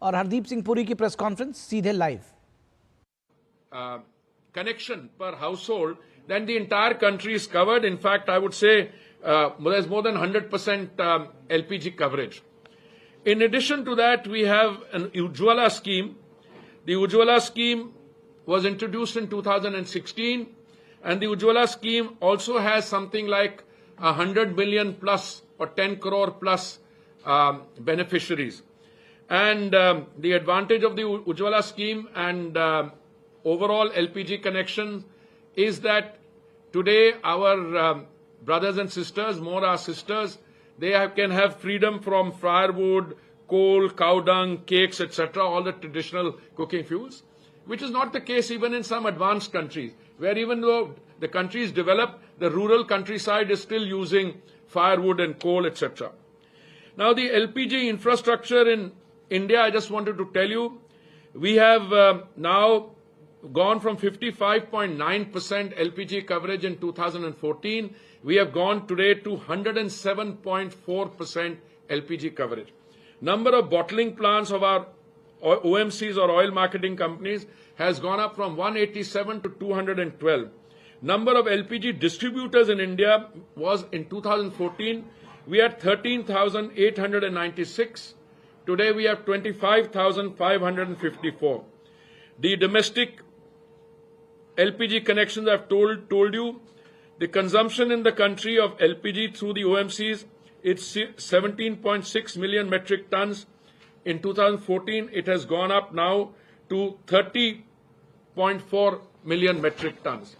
और हरदीप सिंह पुरी की press conference सीधे live. Connection per household, then the entire country is covered. In fact, I would say there's more than 100% LPG coverage. In addition to that, we have an Ujjwala scheme. The Ujjwala scheme was introduced in 2016, and the Ujjwala scheme also has something like 100 million plus or 10 crore plus beneficiaries. And the advantage of the Ujjwala scheme and overall LPG connection is that today our brothers and sisters, more our sisters, they can have freedom from firewood, coal, cow dung, cakes, etc., all the traditional cooking fuels, which is not the case even in some advanced countries, where even though the country is developed, the rural countryside is still using firewood and coal, etc. Now, the LPG infrastructure in India, I just wanted to tell you, we have now gone from 55.9% LPG coverage in 2014. We have gone today to 107.4% LPG coverage. Number of bottling plants of our OMCs or oil marketing companies has gone up from 187 to 212. Number of LPG distributors in India was in 2014, we had 13,896. Today we have 25,554. The domestic LPG connections I've told you, the consumption in the country of LPG through the OMCs, it's 17.6 million metric tons. In 2014, it has gone up now to 30.4 million metric tons.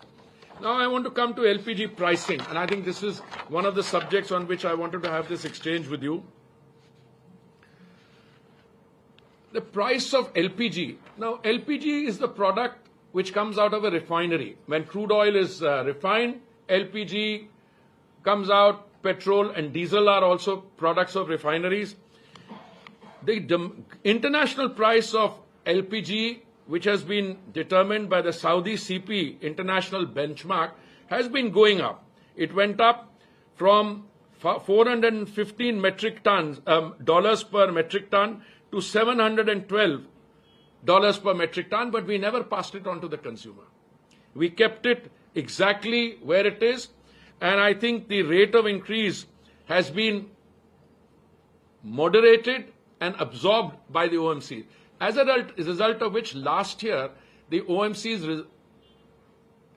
Now I want to come to LPG pricing, and I think this is one of the subjects on which I wanted to have this exchange with you. The price of LPG. Now, LPG is the product which comes out of a refinery. When crude oil is refined, LPG comes out, petrol and diesel are also products of refineries. The international price of LPG, which has been determined by the Saudi CP international benchmark, has been going up. It went up from 415 metric tons, dollars per metric ton to $712 per metric ton, but we never passed it on to the consumer. We kept it exactly where it is, and I think the rate of increase has been moderated and absorbed by the OMC. As a result of which, last year, the OMCs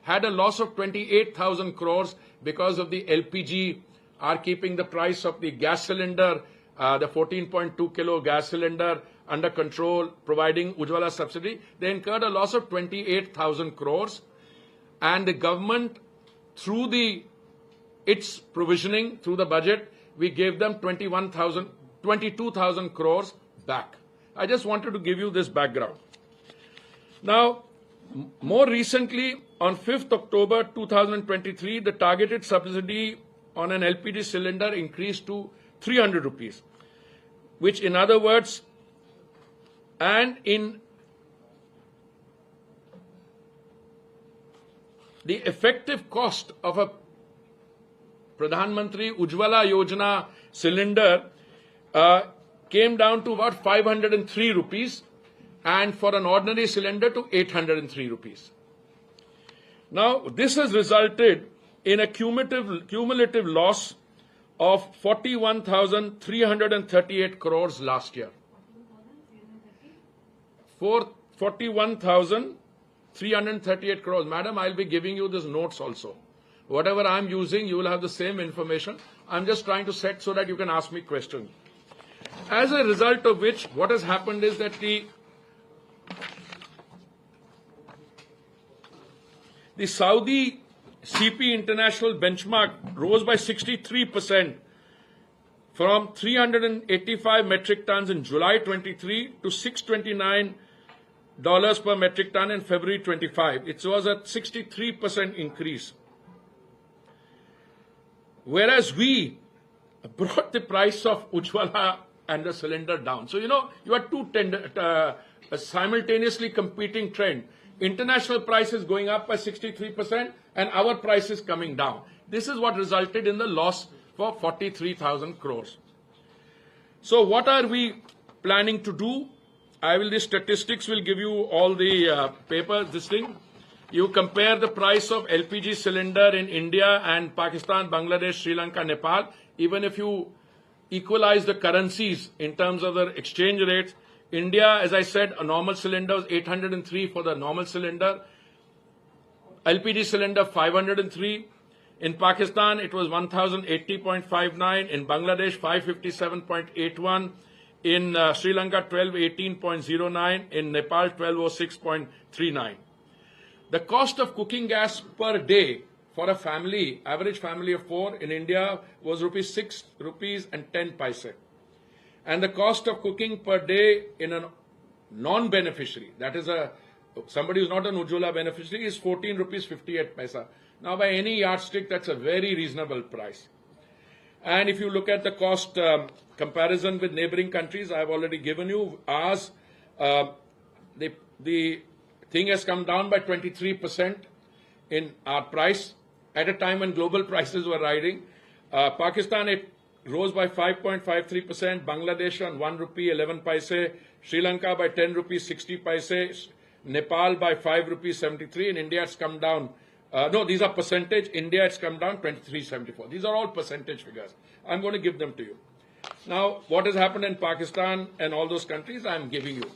had a loss of 28,000 crores because of the LPG are keeping the price of the gas cylinder, the 14.2 kilo gas cylinder under control, providing Ujjwala subsidy. They incurred a loss of 28,000 crores, and the government, through its provisioning, through the budget, we gave them 22,000 crores back. I just wanted to give you this background. Now, more recently, on 5th October 2023, the targeted subsidy on an LPG cylinder increased to 300 rupees, which in other words, and in the effective cost of a Pradhan Mantri Ujjwala Yojana cylinder came down to about 503 rupees, and for an ordinary cylinder to 803 rupees. Now, this has resulted in a cumulative loss of 41,338 crores last year. 41,338 crores. Madam, I'll be giving you these notes also. Whatever I'm using, you will have the same information. I'm just trying to set so that you can ask me questions. As a result of which, what has happened is that the Saudi CP international benchmark rose by 63% from 385 metric tons in July 23 to $629 per metric ton in February 25. It was a 63% increase. Whereas we brought the price of Ujjwala and the cylinder down. So, you are two simultaneously competing trend. International price is going up by 63% and our price is coming down. This is what resulted in the loss for 43,000 crores. So what are we planning to do? the statistics will give you all the papers, this thing. You compare the price of LPG cylinder in India and Pakistan, Bangladesh, Sri Lanka, Nepal. Even if you equalize the currencies in terms of the exchange rates, India, as I said, a normal cylinder was 803 for the normal cylinder. LPG cylinder 503. In Pakistan, it was 1080.59. In Bangladesh, 557.81. In Sri Lanka, 1218.09. In Nepal, 1206.39. The cost of cooking gas per day for a family, average family of 4 in India, was ₹6 and 10 paise. And the cost of cooking per day in a non-beneficiary, that is somebody who's not an Ujjwala beneficiary, is 14 rupees 58 paisa. Now, by any yardstick, that's a very reasonable price. And if you look at the cost comparison with neighboring countries, I've already given you ours. The thing has come down by 23% in our price at a time when global prices were riding. Pakistan, it rose by 5.53%, Bangladesh on 1 rupee 11 paise, Sri Lanka by 10 rupees 60 paise, Nepal by 5 rupees 73, in India it's come down. No, these are percentage. India it's come down 23.74. These are all percentage figures. I'm going to give them to you. Now, what has happened in Pakistan and all those countries, I'm giving you.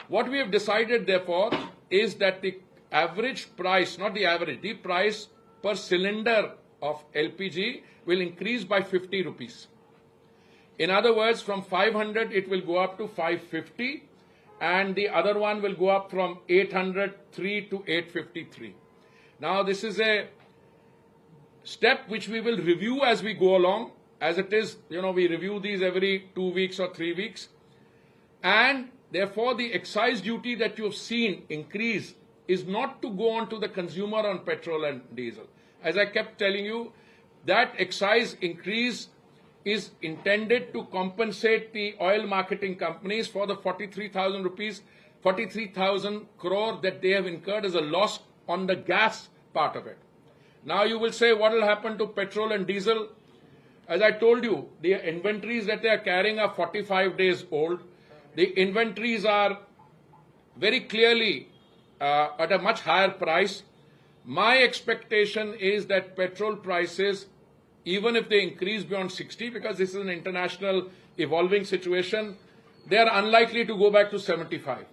What we have decided, therefore, is that the average price, not the average, the price per cylinder of LPG will increase by 50 rupees. In other words, from 500 it will go up to 550, and the other one will go up from 803 to 853. Now, this is a step which we will review as we go along. As it is, we review these every 2 weeks or 3 weeks. And therefore, the excise duty that you have seen increase is not to go on to the consumer on petrol and diesel. As I kept telling you, that excise increase is intended to compensate the oil marketing companies for the 43,000 crore that they have incurred as a loss on the gas part of it. Now you will say, what will happen to petrol and diesel? As I told you, the inventories that they are carrying are 45 days old. The inventories are very clearly at a much higher price. My expectation is that petrol prices, even if they increase beyond 60, because this is an international evolving situation, they are unlikely to go back to 75.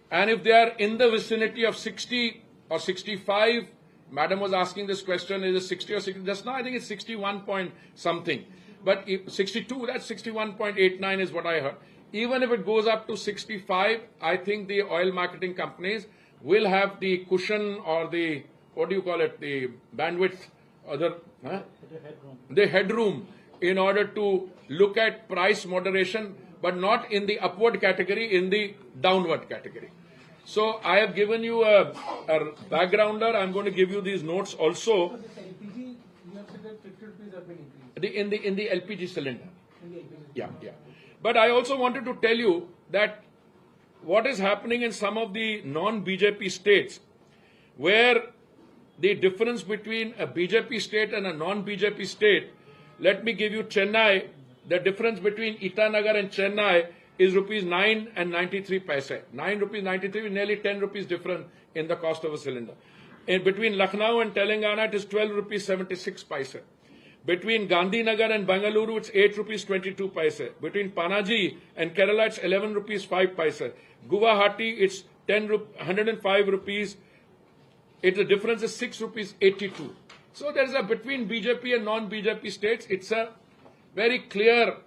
And if they are in the vicinity of 60 or 65, Madam was asking this question, is it 60 or 60? Just now I think it's 61 point something. But if 62, that's 61.89 is what I heard. Even if it goes up to 65, I think the oil marketing companies will have the cushion or the, what do you call it, the bandwidth, or the headroom in order to look at price moderation, but not in the upward category, in the downward category. So I have given you a backgrounder. I'm going to give you these notes also. So this LPG, you have said that 50 rupees have been increased. In the LPG cylinder. In the LPG. Yeah. But I also wanted to tell you that what is happening in some of the non-BJP states, where the difference between a BJP state and a non-BJP state, let me give you Chennai. The difference between Itanagar and Chennai is rupees 9 and 93 paise. 9 rupees 93 is nearly 10 rupees different in the cost of a cylinder. In between Lucknow and Telangana, it is 12 rupees 76 paise. Between Gandhinagar and Bangalore, it's 8 rupees 22 paise. Between Panaji and Kerala, it's 11 rupees 5 paise. Guwahati, it's 105 rupees. The difference is 6 rupees 82. So there is a between BJP and non-BJP states, it's a very clear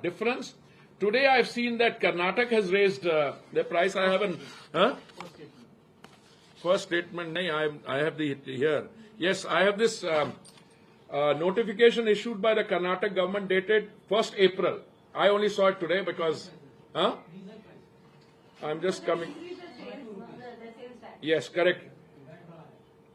difference. Today I've seen that Karnataka has raised the price. I haven't. First statement. I have the here. Yes, I have this notification issued by the Karnataka government dated 1st April. I only saw it today because. I'm just coming. Yes, correct.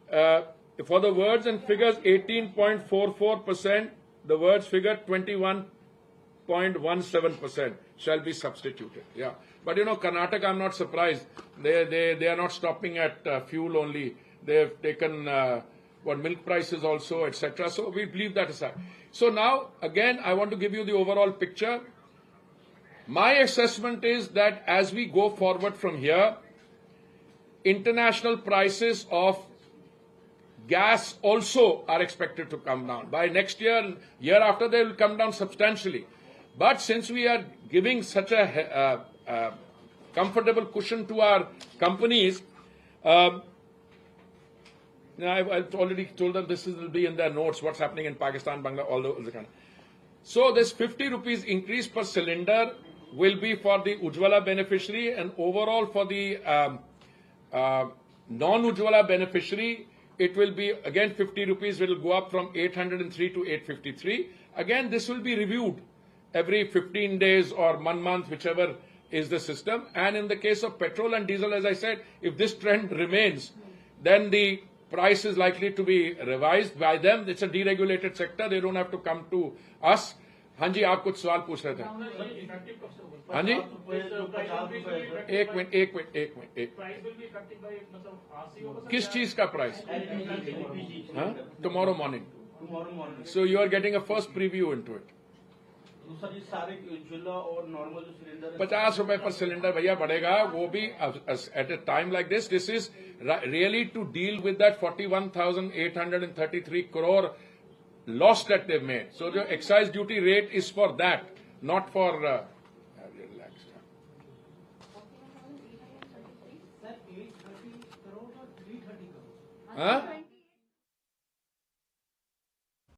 For the words and figures 18.44%, the words figure 21.17% shall be substituted. Yeah. But Karnataka, I'm not surprised. They are not stopping at fuel only. They have taken milk prices also, etc. So we leave that aside. So now, again, I want to give you the overall picture. My assessment is that as we go forward from here, international prices of gas also are expected to come down. By next year, year after, they will come down substantially. But since we are giving such a comfortable cushion to our companies, I've already told them this will be in their notes, what's happening in Pakistan, Bangladesh, all the kind. So this 50 rupees increase per cylinder will be for the Ujjwala beneficiary, and overall for the non-Ujjwala beneficiary, it will be again 50 rupees will go up from 803 to 853. Again, this will be reviewed every 15 days or 1 month, whichever is the system. And in the case of petrol and diesel, as I said, if this trend remains, then the price is likely to be revised by them. It's a deregulated sector. They don't have to come to us. हाँ जी, आप कुछ सवाल पूछ रहे थे? हाँ जी, एक minute किस चीज का price? Tomorrow morning. So you are getting a first preview into it. 50 रुपए पर सिलेंडर भैया बढ़ेगा, वो भी at a time like this. This is really to deal with that 41,833 crore loss that they've made. So the excise duty rate is for that, not for. Relax. Sir, 830 crore or 330 crore? Huh?